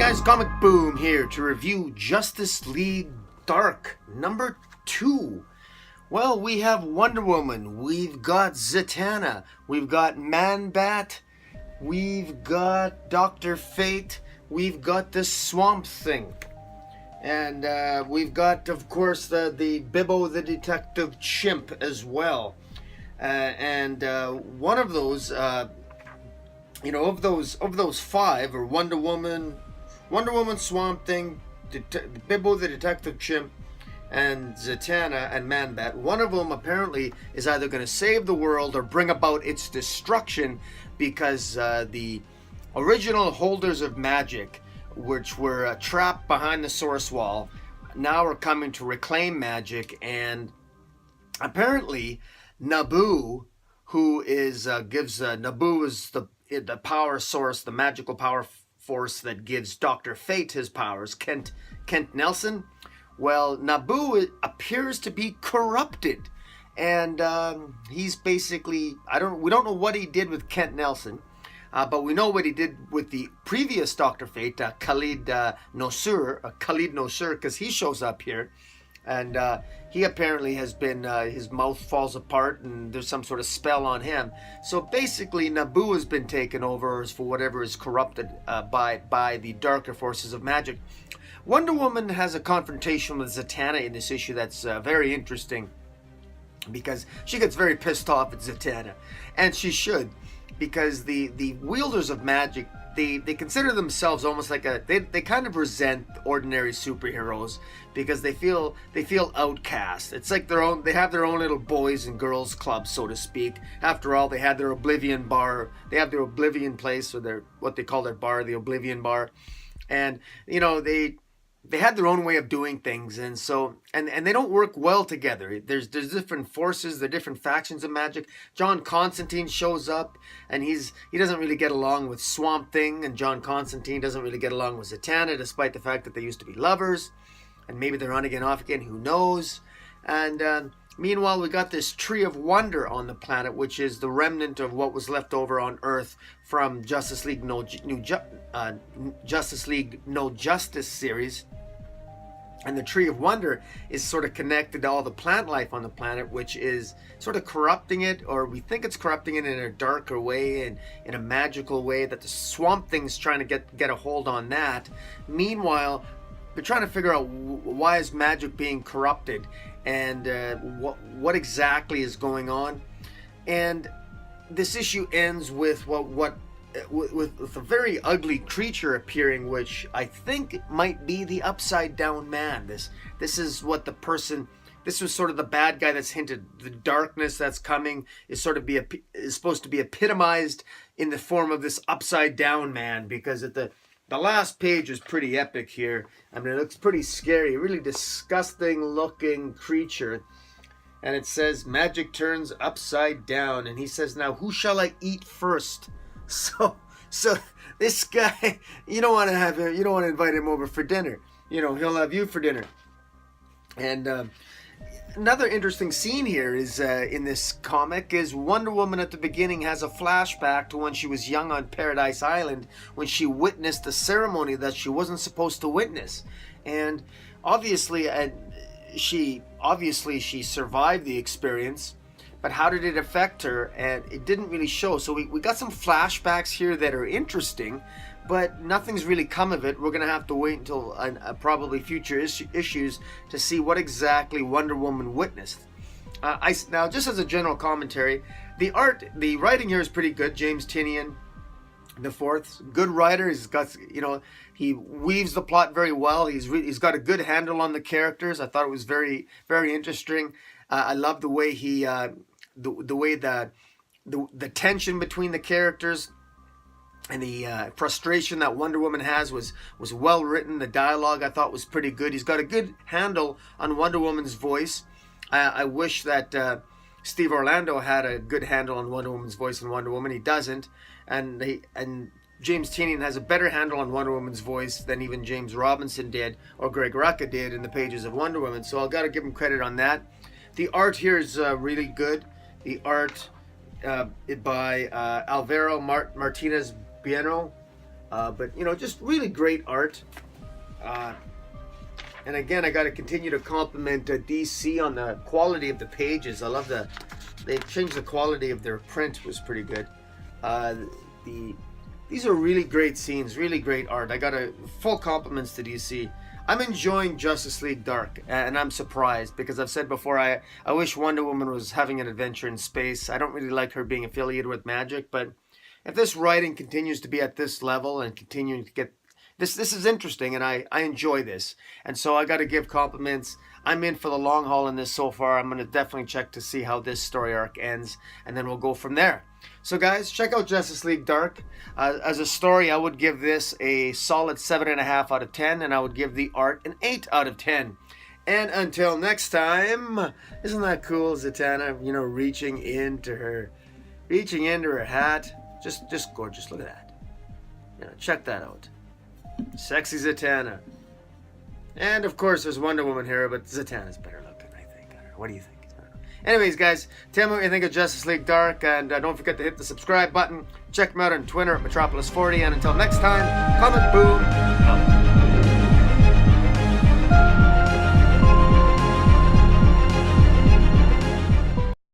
guys, Comic Boom here to review Justice League Dark number 2. Well, we have Wonder Woman, we've got Zatanna, we've got Man-Bat, we've got Dr. Fate, we've got the Swamp Thing. And we've got, of course, the Bibbo the Detective Chimp as well. One of those, of those five, are Wonder Woman, Swamp Thing, Bibbo the Detective Chimp, and Zatanna and Man-Bat. One of them apparently is either going to save the world or bring about its destruction, because the original holders of magic, which were trapped behind the source wall, now are coming to reclaim magic. And apparently Nabu, who is Nabu is the power source, the magical power force that gives Dr. Fate his powers, Kent Nelson. Well, Nabu appears to be corrupted, and he's basically, we don't know what he did with Kent Nelson, but we know what he did with the previous Dr. Fate, Khalid Nosur, because he shows up here, and he apparently has been, his mouth falls apart and there's some sort of spell on him. So basically Nabu has been taken over for whatever is corrupted by the darker forces of magic. Wonder Woman has a confrontation with Zatanna in this issue that's very interesting, because she gets very pissed off at Zatanna, and she should, because the wielders of magic, they consider themselves almost like they kind of resent ordinary superheroes, because they feel outcast. It's like they have their own little boys and girls club, so to speak. After all, they had their Oblivion bar, they have their Oblivion place, or what they call their bar, the Oblivion bar, and they had their own way of doing things, and so and they don't work well together. There's different forces, there are different factions of magic. John Constantine shows up, and he doesn't really get along with Swamp Thing, and John Constantine doesn't really get along with Zatanna, despite the fact that they used to be lovers, and maybe they're on again, off again, who knows. And meanwhile, we got this Tree of Wonder on the planet, which is the remnant of what was left over on Earth from Justice League No Justice series. And the Tree of Wonder is sort of connected to all the plant life on the planet, which is sort of corrupting it, or we think it's corrupting it in a darker way and in a magical way, that the Swamp Thing's trying to get a hold on that. Meanwhile, they're trying to figure out why is magic being corrupted, and what exactly is going on. And this issue ends with with a very ugly creature appearing, which I think might be the Upside Down Man. This is what this was sort of the bad guy that's hinted. The darkness that's coming is supposed to be epitomized in the form of this Upside Down Man, because at the last page is pretty epic here. I mean, it looks pretty scary, a really disgusting looking creature. And it says, magic turns upside down. And he says, now who shall I eat first? So this guy, you don't want to invite him over for dinner. He'll have you for dinner. And another interesting scene here is in this comic is Wonder Woman at the beginning has a flashback to when she was young on Paradise Island, when she witnessed a ceremony that she wasn't supposed to witness. And obviously she survived the experience, but how did it affect her? And it didn't really show. So we got some flashbacks here that are interesting, but nothing's really come of it. We're going to have to wait until probably future issues to see what exactly Wonder Woman witnessed. Now, just as a general commentary, the writing here is pretty good. James Tynion the fourth, good writer. He's got, he weaves the plot very well. He's got a good handle on the characters. I thought it was very, very interesting. I love the way the tension between the characters and the frustration that Wonder Woman has was well written. The dialogue I thought was pretty good. He's got a good handle on Wonder Woman's voice. I wish that Steve Orlando had a good handle on Wonder Woman's voice in Wonder Woman. He doesn't, and James Tynion has a better handle on Wonder Woman's voice than even James Robinson did or Greg Rucka did in the pages of Wonder Woman. So I've got to give him credit on that. The art here is really good. The art by Alvaro Martinez Bieno, But you know, just really great art. And again, I got to continue to compliment DC on the quality of the pages. I love they changed the quality of their print, was pretty good. These are really great scenes, really great art. I got full compliments to DC. I'm enjoying Justice League Dark, and I'm surprised because I've said before I wish Wonder Woman was having an adventure in space. I don't really like her being affiliated with magic, but if this writing continues to be at this level and continuing to get this is interesting, and I enjoy this. And so I got to give compliments. I'm in for the long haul in this so far. I'm going to definitely check to see how this story arc ends, and then we'll go from there. So guys, check out Justice League Dark. As a story, I would give this a solid 7.5 out of 10, and I would give the art an 8 out of 10. And until next time, isn't that cool, Zatanna? You know, reaching into her hat. Just gorgeous. Look at that. You know, check that out. Sexy Zatanna. And of course, there's Wonder Woman here, but Zatanna's better looking, I think. I don't know. What do you think? Anyways, guys, tell me what you think of Justice League Dark, and don't forget to hit the subscribe button. Check me out on Twitter at Metropolis40, and until next time, comment boom.